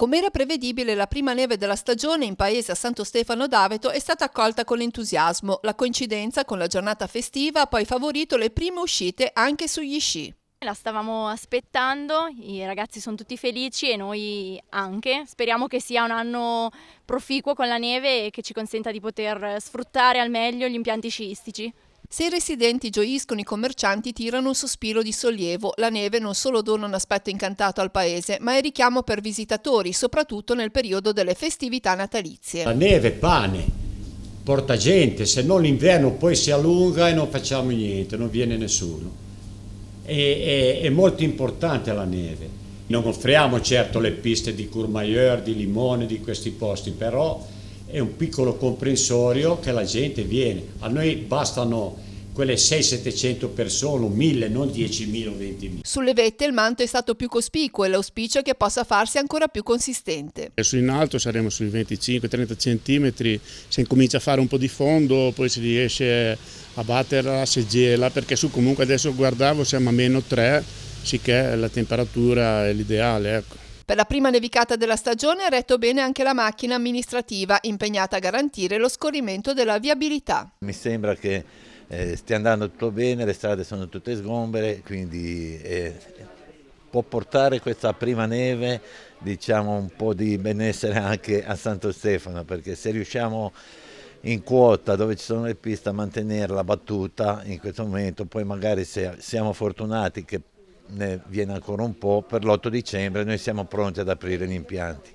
Come era prevedibile, la prima neve della stagione in paese a Santo Stefano d'Aveto è stata accolta con entusiasmo. La coincidenza con la giornata festiva ha poi favorito le prime uscite anche sugli sci. La stavamo aspettando, i ragazzi sono tutti felici e noi anche. Speriamo che sia un anno proficuo con la neve e che ci consenta di poter sfruttare al meglio gli impianti sciistici. Se i residenti gioiscono, i commercianti tirano un sospiro di sollievo. La neve non solo dona un aspetto incantato al paese, ma è richiamo per visitatori, soprattutto nel periodo delle festività natalizie. La neve, pane, porta gente, se no l'inverno poi si allunga e non facciamo niente, non viene nessuno. È molto importante la neve. Non offriamo certo le piste di Courmayeur, di Limone, di questi posti, però è un piccolo comprensorio che la gente viene. A noi bastano quelle 600-700 persone, 1000, non 10.000 o 20.000. Sulle vette il manto è stato più cospicuo e l'auspicio è che possa farsi ancora più consistente. Su in alto saremo sui 25-30 centimetri, se incomincia a fare un po' di fondo poi si riesce a batterla se gela, perché su comunque adesso guardavo siamo a -3, sicché la temperatura è l'ideale, ecco. Per la prima nevicata della stagione ha retto bene anche la macchina amministrativa, impegnata a garantire lo scorrimento della viabilità. Mi sembra che stia andando tutto bene, le strade sono tutte sgombere, quindi può portare questa prima neve, diciamo, un po' di benessere anche a Santo Stefano, perché se riusciamo in quota dove ci sono le piste a mantenerla battuta in questo momento, poi magari se siamo fortunati che ne viene ancora un po', per l'8 dicembre noi siamo pronti ad aprire gli impianti.